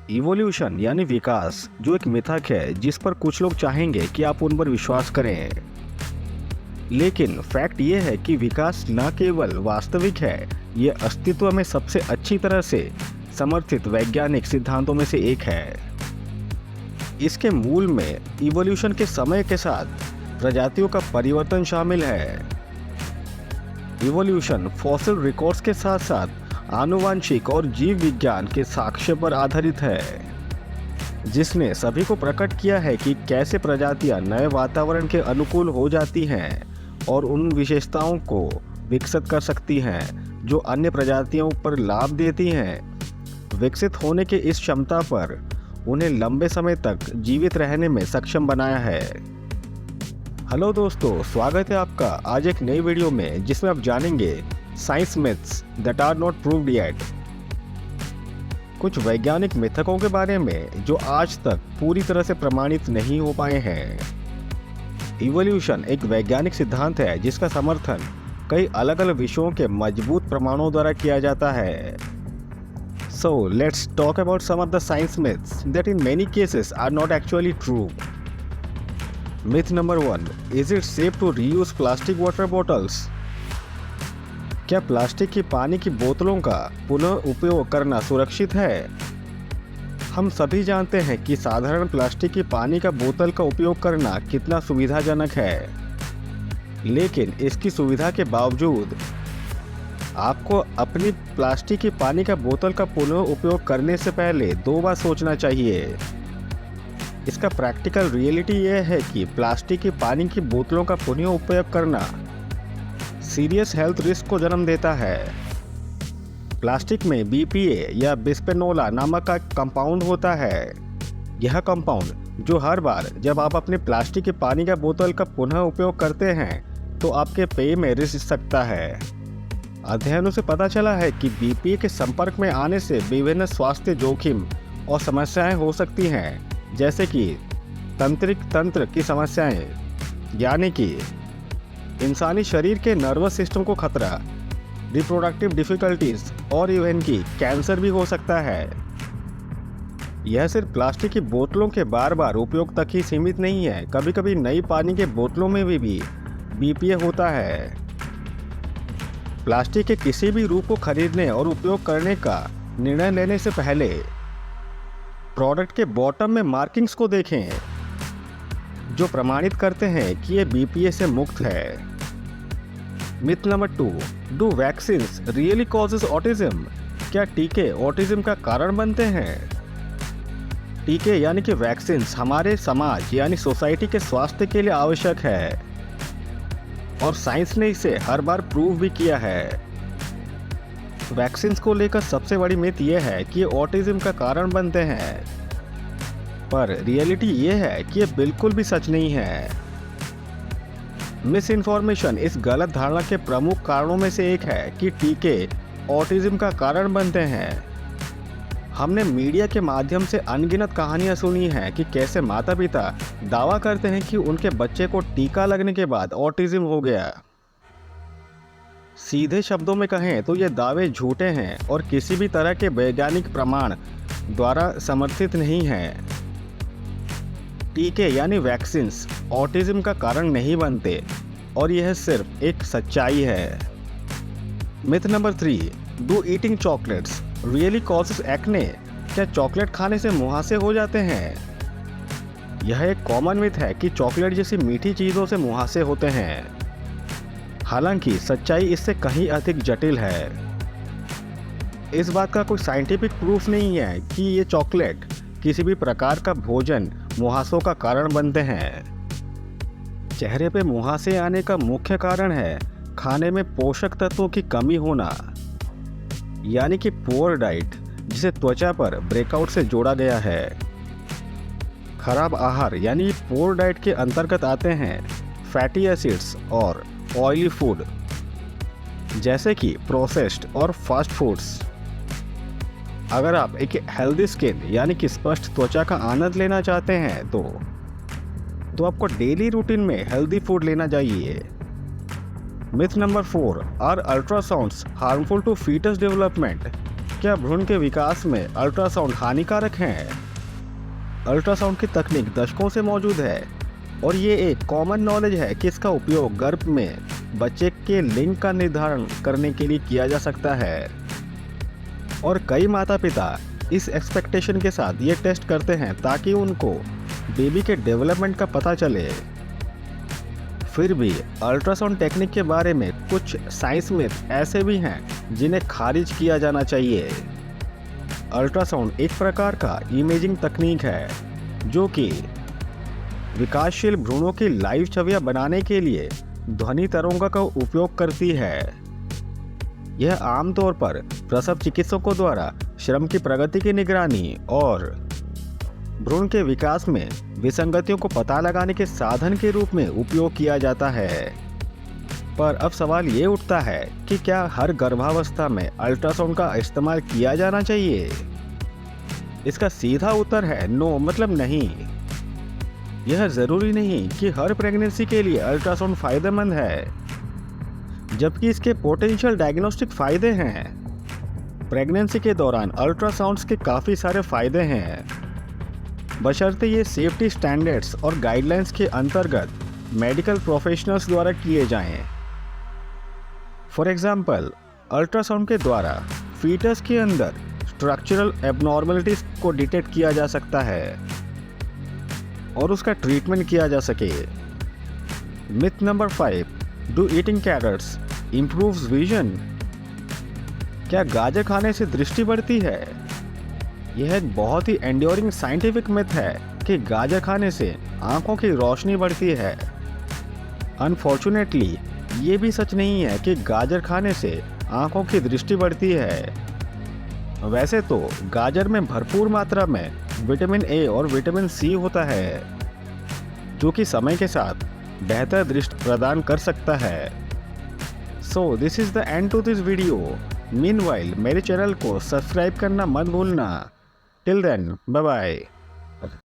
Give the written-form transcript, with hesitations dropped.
Evolution यानी विकास जो एक मिथक है जिस पर कुछ लोग चाहेंगे कि आप उन पर विश्वास करें, लेकिन फैक्ट ये है कि विकास न केवल वास्तविक है, ये अस्तित्व में सबसे अच्छी तरह से समर्थित वैज्ञानिक सिद्धांतों में से एक है। इसके मूल में इवोल्यूशन के समय के साथ प्रजातियों का परिवर्तन शामिल है। इवोल्यूशन फॉसिल रिकॉर्ड्स के साथ साथ आनुवांशिक और जीव विज्ञान के साक्ष्य पर आधारित है, जिसने सभी को प्रकट किया है कि कैसे प्रजातियां नए वातावरण के अनुकूल हो जाती हैं और उन विशेषताओं को विकसित कर सकती हैं जो अन्य प्रजातियों पर लाभ देती हैं। विकसित होने के इस क्षमता पर उन्हें लंबे समय तक जीवित रहने में सक्षम बनाया है। हेलो दोस्तों, स्वागत है आपका आज एक नई वीडियो में जिसमें आप जानेंगे science myths that are not proved yet. कुछ वैज्ञानिक मिथकों के बारे में जो आज तक पूरी तरह से प्रमाणित नहीं हो पाए हैं। इवोल्यूशन एक वैज्ञानिक सिद्धांत है जिसका समर्थन कई अलग अलग विषयों के मजबूत प्रमाणों द्वारा किया जाता है। So let's talk about some of the science myths that in many cases are not actually true. Myth number 1. Is it safe to reuse plastic water bottles? क्या प्लास्टिक की पानी की बोतलों का पुनः उपयोग करना सुरक्षित है? हम सभी जानते हैं कि साधारण प्लास्टिक की पानी का बोतल का उपयोग करना कितना सुविधाजनक है, लेकिन इसकी सुविधा के बावजूद आपको अपनी प्लास्टिक की पानी का बोतल का पुनः उपयोग करने से पहले 2 बार सोचना चाहिए। इसका प्रैक्टिकल रियलिटी यह है कि प्लास्टिक की पानी की बोतलों का पुनः उपयोग करना सीरियस हेल्थ रिस्क को जन्म देता है। प्लास्टिक में BPA या बिस्फेनोला नामक का कंपाउंड होता है। यह कंपाउंड जो हर बार जब आप अपने प्लास्टिक की पानी का बोतल का पुनः उपयोग करते हैं तो आपके पेय में रिस सकता है। अध्ययनों से पता चला है कि BPA के संपर्क में आने से विभिन्न स्वास्थ्य जोखिम और समस्याएं हो सकती हैं, जैसे कि तंत्रिक तंत्र की समस्याएं, यानी कि इंसानी शरीर के नर्वस सिस्टम को खतरा, रिप्रोडक्टिव डिफिकल्टीज और इवन की कैंसर भी हो सकता है। यह सिर्फ प्लास्टिक की बोतलों के बार बार उपयोग तक ही सीमित नहीं है, कभी कभी नई पानी के बोतलों में भी BPA होता है। प्लास्टिक के किसी भी रूप को खरीदने और उपयोग करने का निर्णय लेने से पहले प्रोडक्ट के बॉटम में मार्किंग्स को देखें जो प्रमाणित करते हैं कि ये BPA से मुक्त है। Myth number 2. Do vaccines really causes autism? क्या टीके ऑटिज्म का कारण बनते हैं? टीके यानी कि वैक्सीन्स हमारे समाज यानी सोसाइटी के स्वास्थ्य के लिए आवश्यक है और साइंस ने इसे हर बार प्रूव भी किया है। वैक्सीन्स को लेकर सबसे बड़ी मिथ ये है कि ये ऑटिज्म का कारण बनते हैं, पर रियलिटी ये है कि ये बिल्कुल भी सच नहीं है। मिस इन्फॉर्मेशन इस गलत धारणा के प्रमुख कारणों में से एक है कि टीके ऑटिज्म का कारण बनते हैं। हमने मीडिया के माध्यम से अनगिनत कहानियां सुनी हैं कि कैसे माता पिता दावा करते हैं कि उनके बच्चे को टीका लगने के बाद ऑटिज्म हो गया। सीधे शब्दों में कहें तो ये दावे झूठे हैं और किसी भी तरह के वैज्ञानिक प्रमाण द्वारा समर्थित नहीं हैं। टीके यानी वैक्सीन्स ऑटिज्म का कारण नहीं बनते और यह सिर्फ एक सच्चाई है। Myth number 3. Do eating chocolates really causes acne? क्या चॉकलेट खाने से मुहासे हो जाते हैं? यह एक कॉमन मिथ है कि चॉकलेट जैसी मीठी चीज़ों से मुहासे होते हैं। हालांकि सच्चाई इससे कहीं अधिक जटिल है। इस बात का कोई साइंटिफिक प्रूफ नहीं है कि ये चॉकलेट किसी भी प्रकार का भोजन मुहासों का कारण बनते हैं। चेहरे पे मुहासे आने का मुख्य कारण है खाने में पोषक तत्वों की कमी होना, यानी कि पुअर डाइट, जिसे त्वचा पर ब्रेकआउट से जोड़ा गया है। खराब आहार यानी पुअर डाइट के अंतर्गत आते हैं फैटी एसिड्स और ऑयली फूड, जैसे कि प्रोसेस्ड और फास्ट फूड्स। अगर आप एक हेल्दी स्किन यानी कि स्पष्ट त्वचा का आनंद लेना चाहते हैं तो आपको डेली रूटीन में हेल्दी फूड लेना चाहिए। Myth number 4. Are ultrasounds harmful to foetus development? क्या भ्रूण के विकास में अल्ट्रासाउंड हानिकारक है? अल्ट्रासाउंड की तकनीक दशकों से मौजूद है और ये एक कॉमन नॉलेज है कि इसका उपयोग गर्भ में बच्चे के लिंग का निर्धारण करने के लिए किया जा सकता है। और कई माता पिता इस एक्सपेक्टेशन के साथ ये टेस्ट करते हैं ताकि उनको बेबी के डेवलपमेंट का पता चले। फिर भी अल्ट्रासाउंड टेक्निक के बारे में कुछ साइंस मिथ ऐसे भी हैं जिन्हें खारिज किया जाना चाहिए। अल्ट्रासाउंड एक प्रकार का इमेजिंग तकनीक है जो कि विकासशील भ्रूणों की लाइव छवियां बनाने के लिए ध्वनि तरंगों का उपयोग करती है। यह आमतौर पर प्रसव चिकित्सकों द्वारा श्रम की प्रगति की निगरानी और भ्रूण के विकास में विसंगतियों को पता लगाने के साधन के रूप में उपयोग किया जाता है। पर अब सवाल ये उठता है कि क्या हर गर्भावस्था में अल्ट्रासाउंड का इस्तेमाल किया जाना चाहिए? इसका सीधा उत्तर है नो, मतलब नहीं। यह जरूरी नहीं कि हर प्रेगनेंसी के लिए अल्ट्रासाउंड फायदेमंद है, जबकि इसके पोटेंशियल डायग्नोस्टिक फायदे हैं। प्रेगनेंसी के दौरान अल्ट्रासाउंड्स के काफ़ी सारे फायदे हैं, बशर्ते ये सेफ्टी स्टैंडर्ड्स और गाइडलाइंस के अंतर्गत मेडिकल प्रोफेशनल्स द्वारा किए जाएं। फॉर एग्जाम्पल, अल्ट्रासाउंड के द्वारा फीटस के अंदर स्ट्रक्चरल एबनॉर्मलिटीज को डिटेक्ट किया जा सकता है और उसका ट्रीटमेंट किया जा सके। Myth number 5, do eating carrots improves vision? क्या गाजर खाने से दृष्टि बढ़ती है? यह एक बहुत ही एंड्योरिंग साइंटिफिक मिथ है कि गाजर खाने से आंखों की रोशनी बढ़ती है। अनफॉर्चुनेटली ये भी सच नहीं है कि गाजर खाने से आंखों की दृष्टि बढ़ती है। वैसे तो गाजर में भरपूर मात्रा में विटामिन ए और विटामिन सी होता है, जो कि समय के साथ बेहतर दृष्टि प्रदान कर सकता है। So this is the end to this video. Meanwhile मेरे चैनल को सब्सक्राइब करना मत भूलना। Till then, bye bye.